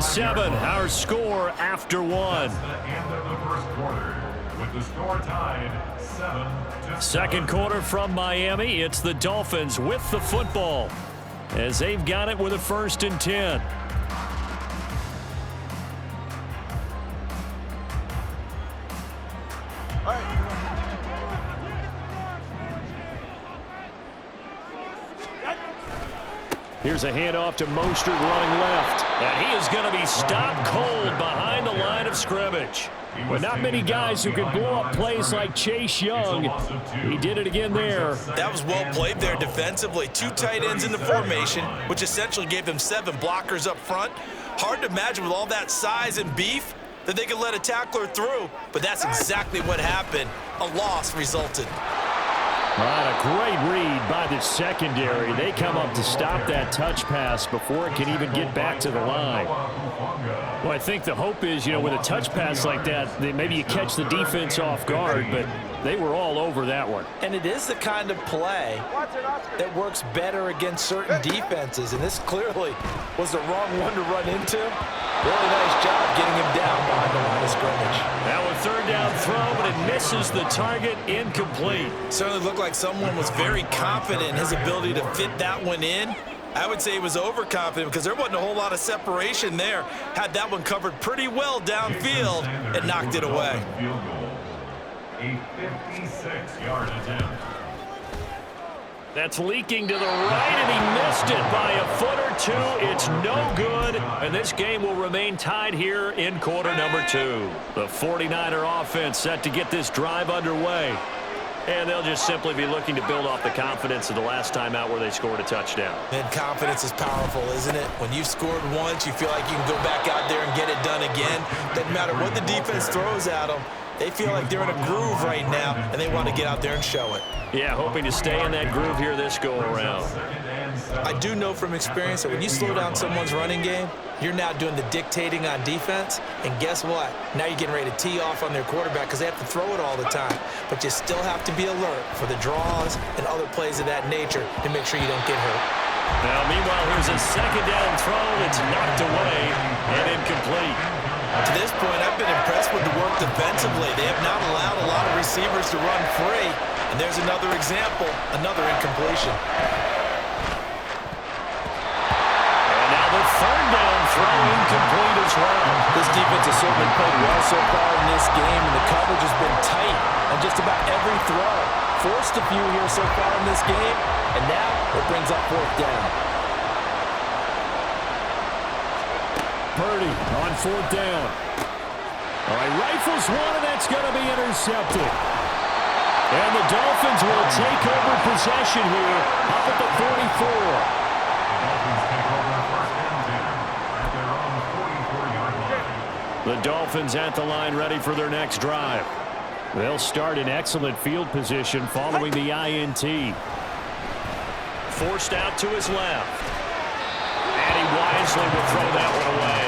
7-7, our score after one. Second quarter from Miami. It's the Dolphins with the football as they've got it with a 1st and 10. Here's a handoff to Mostert running left. And he is going to be stopped cold behind the line of scrimmage. But not many guys who can blow up plays like Chase Young. He did it again there. That was well played there defensively. 2 tight ends in the formation, which essentially gave them 7 blockers up front. Hard to imagine with all that size and beef that they could let a tackler through. But that's exactly what happened. A loss resulted. All right, a great read by the secondary. They come up to stop that touch pass before it can even get back to the line. Well, I think the hope is, with a touch pass like that, maybe you catch the defense off guard, but they were all over that one. And it is the kind of play that works better against certain defenses, and this clearly was the wrong one to run into. Really nice job getting him down behind the line of scrimmage. Now a 3rd down throw, but it misses the target, incomplete. Certainly looked like someone was very confident in his ability to fit that one in. I would say he was overconfident because there wasn't a whole lot of separation there. Had that one covered pretty well downfield and knocked it away. A 56-yard attempt. That's leaking to the right, and he missed it by a foot or 2. It's no good, and this game will remain tied here in quarter number 2. The 49er offense set to get this drive underway. And they'll just simply be looking to build off the confidence of the last time out where they scored a touchdown. And confidence is powerful, isn't it? When you've scored once, you feel like you can go back out there and get it done again. Doesn't matter what the defense throws at them. They feel like they're in a groove right now, and they want to get out there and show it. Yeah, hoping to stay in that groove here this go-around. I do know from experience that when you slow down someone's running game, you're now doing the dictating on defense, and guess what? Now you're getting ready to tee off on their quarterback because they have to throw it all the time. But you still have to be alert for the draws and other plays of that nature to make sure you don't get hurt. Now, meanwhile, here's a 2nd down throw that's knocked away and incomplete. To this point, I've been impressed with the work defensively. They have not allowed a lot of receivers to run free. And there's another example, another incompletion. And now the 3rd down throw incomplete as well. This defense has certainly played well so far in this game, and the coverage has been tight on just about every throw. Forced a few here so far in this game, and now it brings up 4th down. Purdy on 4th down. All right, rifles one, and that's going to be intercepted. And the Dolphins will take over possession here up at the 44. The Dolphins at the line ready for their next drive. They'll start in excellent field position following the INT. Forced out to his left. And he wisely will throw that one away.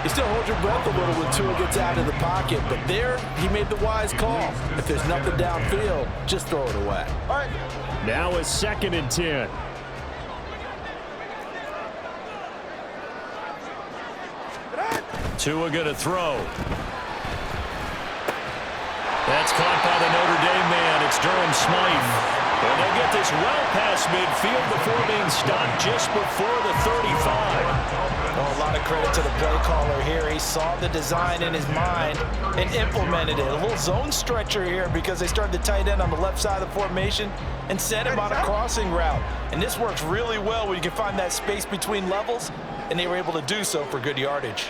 You still hold your breath a little when Tua gets out of the pocket, but there he made the wise call. If there's nothing downfield, just throw it away. All right. Now a 2nd and 10. Tua going to throw. That's caught by the Notre Dame man. It's Durham Smythe. And they'll get this well past midfield before being stopped just before the 35. Well, a lot of credit to the play caller here. He saw the design in his mind and implemented it. A little zone stretcher here because they started the tight end on the left side of the formation and sent him on a crossing route. And this works really well when you can find that space between levels, and they were able to do so for good yardage.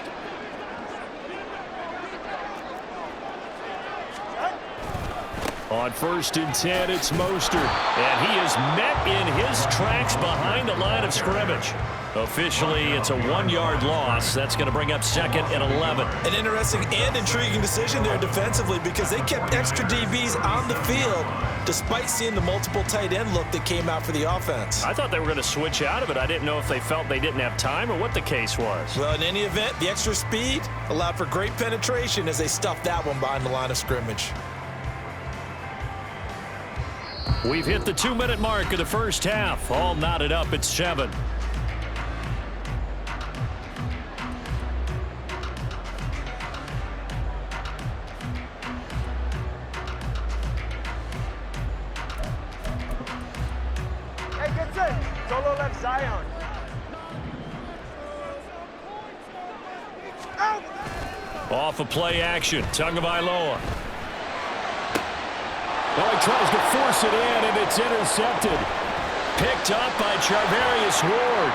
On 1st and 10, it's Mostert. And he is met in his tracks behind the line of scrimmage. Officially, it's a 1-yard loss. That's going to bring up 2nd and 11. An interesting and intriguing decision there defensively because they kept extra DBs on the field despite seeing the multiple tight end look that came out for the offense. I thought they were going to switch out of it. I didn't know if they felt they didn't have time or what the case was. Well, in any event, the extra speed allowed for great penetration as they stuffed that one behind the line of scrimmage. We've hit the 2-minute mark of the first half. All knotted up at 7. Solo left Zion. Off of play action, Tagovailoa. Well, he tries to force it in, and it's intercepted. Picked up by Charvarius Ward.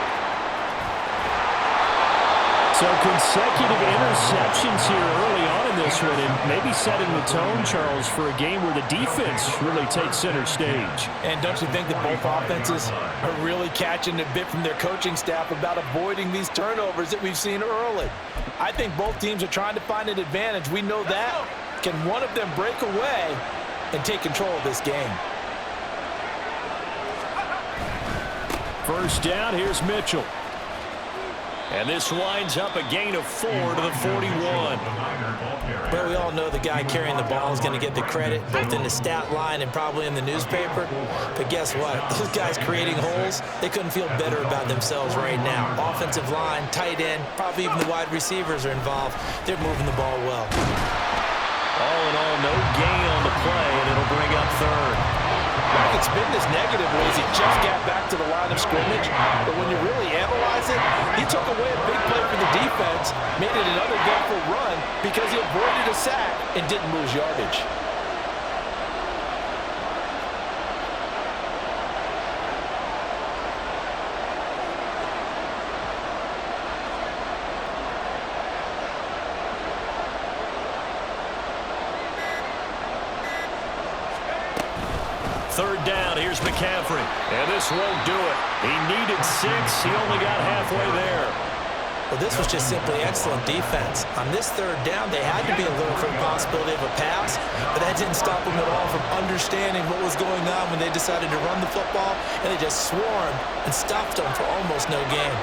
So consecutive interceptions here early on in this one, and maybe setting the tone, Charles, for a game where the defense really takes center stage. And don't you think that both offenses are really catching a bit from their coaching staff about avoiding these turnovers that we've seen early? I think both teams are trying to find an advantage. We know that. Can one of them break away and take control of this game? First down, here's Mitchell. And this winds up a gain of 4 to the 41. Well, we all know the guy carrying the ball is going to get the credit, both in the stat line and probably in the newspaper. But guess what? Those guys creating holes, they couldn't feel better about themselves right now. Offensive line, tight end, probably even the wide receivers are involved. They're moving the ball well. All in all, no gain on the play, and it'll bring up third. It's been this negative ways he just got back to the line of scrimmage, but when you really analyze it, he took away a big play for the defense, made it an uneventful run because he avoided a sack and didn't lose yardage. Third down, here's McCaffrey. And this won't do it. He needed 6. He only got halfway there. Well, this was just simply excellent defense. On this third down, they had to be alert for the possibility of a pass, but that didn't stop them at all from understanding what was going on when they decided to run the football, and they just swarmed and stopped them for almost no gain.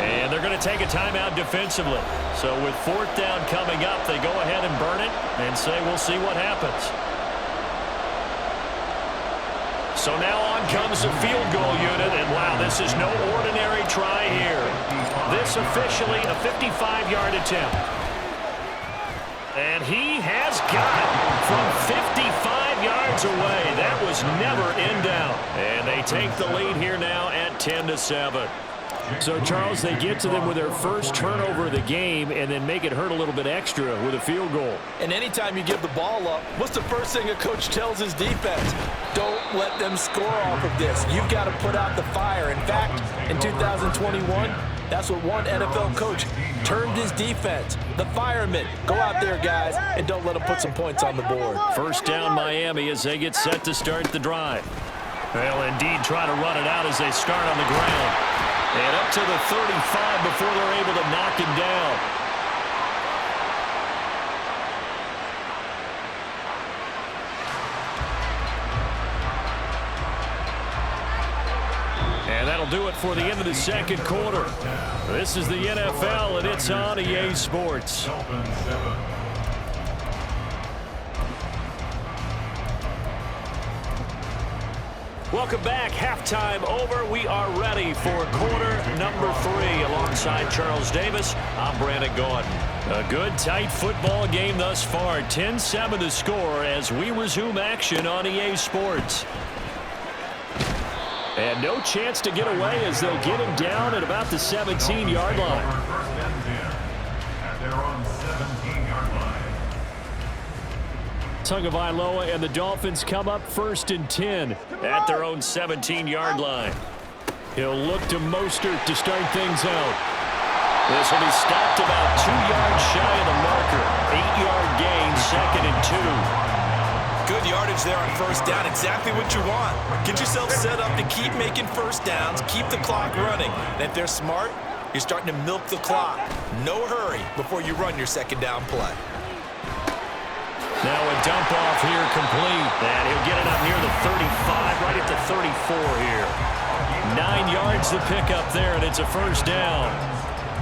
And they're going to take a timeout defensively. So with fourth down coming up, they go ahead and burn it and say we'll see what happens. So now on comes the field goal unit, and wow, this is no ordinary try here. This officially a 55-yard attempt. And he has got it from 55 yards away. That was never in doubt. And they take the lead here now at 10-7. So, Charles, they get to them with their first turnover of the game and then make it hurt a little bit extra with a field goal. And anytime you give the ball up, what's the first thing a coach tells his defense? Don't let them score off of this. You've got to put out the fire. In fact, in 2021, that's what one NFL coach termed his defense. The firemen. Go out there, guys, and don't let them put some points on the board. First down, Miami, as they get set to start the drive. They'll indeed try to run it out as they start on the ground. And up to the 35 before they're able to knock him down. And that'll do it for the end of the second quarter. This is the NFL, and it's on EA Sports. Welcome back. Halftime over. We are ready for quarter number 3. Alongside Charles Davis, I'm Brandon Gordon. A good, tight football game thus far. 10-7 the score as we resume action on EA Sports. And no chance to get away as they'll get him down at about the 17-yard line. At their own 17-yard line. Tagovailoa and the Dolphins come up 1st and 10 at their own 17-yard line. He'll look to Mostert to start things out. This will be stopped about 2 yards shy of the marker. 8-yard gain, 2nd and 2. Good yardage there on first down. Exactly what you want. Get yourself set up to keep making first downs, keep the clock running. And if they're smart, you're starting to milk the clock. No hurry before you run your second down play. Now a dump off here complete. And he'll get it up near the 35, right at the 34 here. 9 yards to pick up there, and it's a first down.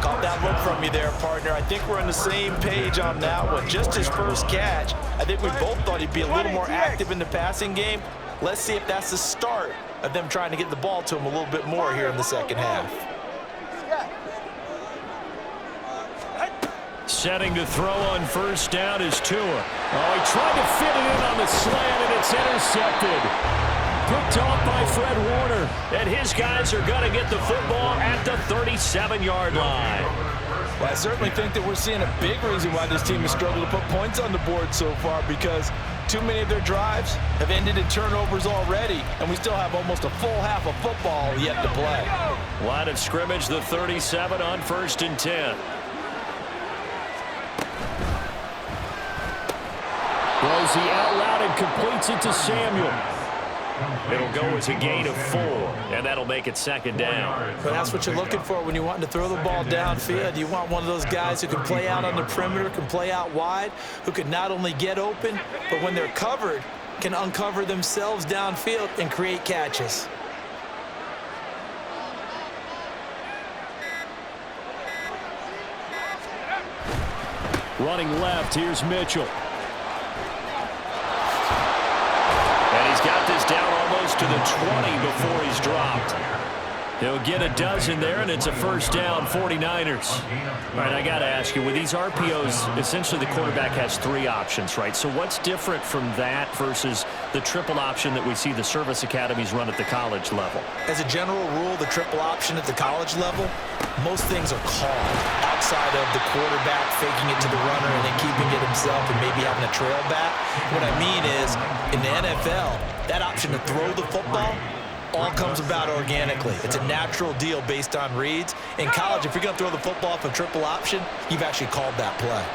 Caught that look from you there, partner. I think we're on the same page on that one. Just his first catch. I think we both thought he'd be a little more active in the passing game. Let's see if that's the start of them trying to get the ball to him a little bit more here in the second half. Setting to throw on first down is Tua. Oh, he tried to fit it in on the slant, and it's intercepted. Picked off by Fred Warner. And his guys are going to get the football at the 37-yard line. Well, I certainly think that we're seeing a big reason why this team has struggled to put points on the board so far, because too many of their drives have ended in turnovers already, and we still have almost a full half of football yet to play. Line of scrimmage, the 37 on 1st and 10. Throws the out route and completes it to Samuel. It'll go as a gain of 4, and that'll make it 2nd down. But that's what you're looking for when you want to throw the ball downfield. You want one of those guys who can play out on the perimeter, can play out wide, who can not only get open, but when they're covered, can uncover themselves downfield and create catches. Running left, here's Mitchell. He's got this down almost to the 20 before he's dropped. He'll get a dozen there, and it's a 1st down, 49ers. All right, I got to ask you, with these RPOs, essentially the quarterback has 3 options, right? So what's different from that versus the triple option that we see the service academies run at the college level? As a general rule, the triple option at the college level, most things are called outside of the quarterback faking it to the runner and then keeping it himself and maybe having a trail back. What I mean is, in the NFL, that option to throw the football all comes about organically. It's a natural deal based on reads. In college, if you're going to throw the football off a triple option, you've actually called that play.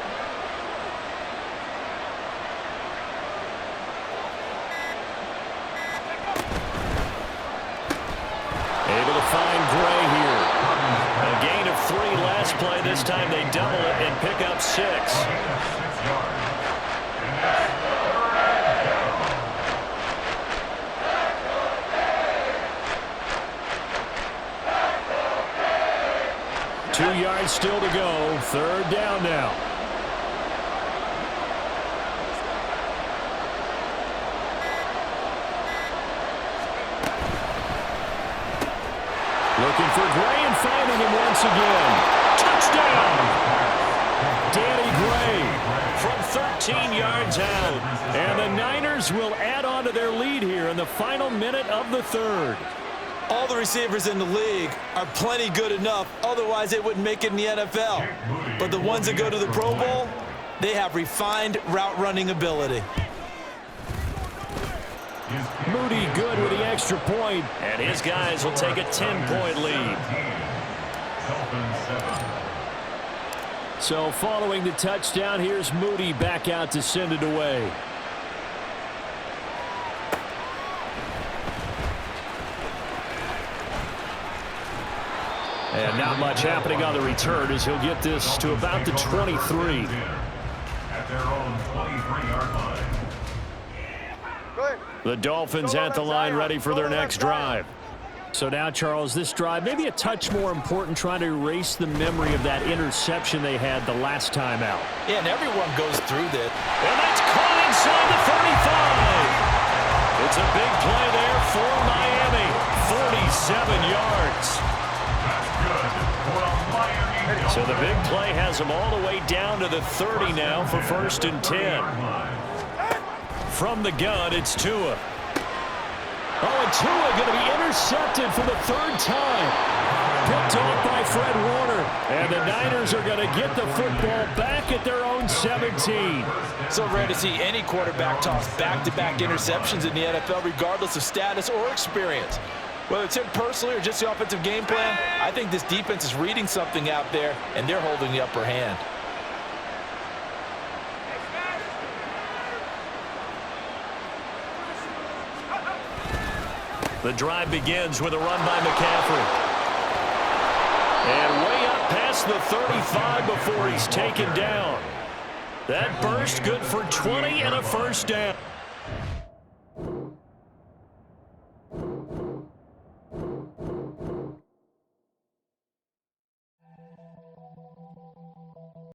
Able to find Gray here. A gain of 3 last play. This time they double it and pick up 6. 2 yards still to go. 3rd down now. Looking for Gray and finding him once again. Touchdown! Danny Gray from 13 yards out. And the Niners will add on to their lead here in the final minute of the 3rd. All the receivers in the league are plenty good enough, otherwise they wouldn't make it in the NFL. But the ones that go to the Pro Bowl, they have refined route running ability. Moody good with the extra point, and his guys will take a 10-point lead. So following the touchdown, here's Moody back out to send it away. And not much happening on the return as he'll get this to about the 23. At their own 23-yard line. The Dolphins at the line ready for their next drive. So now, Charles, this drive maybe a touch more important, trying to erase the memory of that interception they had the last time out. Yeah, and everyone goes through that. And that's caught inside the 35. It's a big play there for Miami. 47 yards. So the big play has them all the way down to the 30 now for 1st and 10. From the gun, it's Tua. Oh, and Tua going to be intercepted for the 3rd time. Picked off by Fred Warner. And the Niners are going to get the football back at their own 17. So rare to see any quarterback toss back-to-back interceptions in the NFL, regardless of status or experience. Whether it's him personally or just the offensive game plan, I think this defense is reading something out there, and they're holding the upper hand. The drive begins with a run by McCaffrey. And way up past the 35 before he's taken down. That burst good for 20 and a 1st down.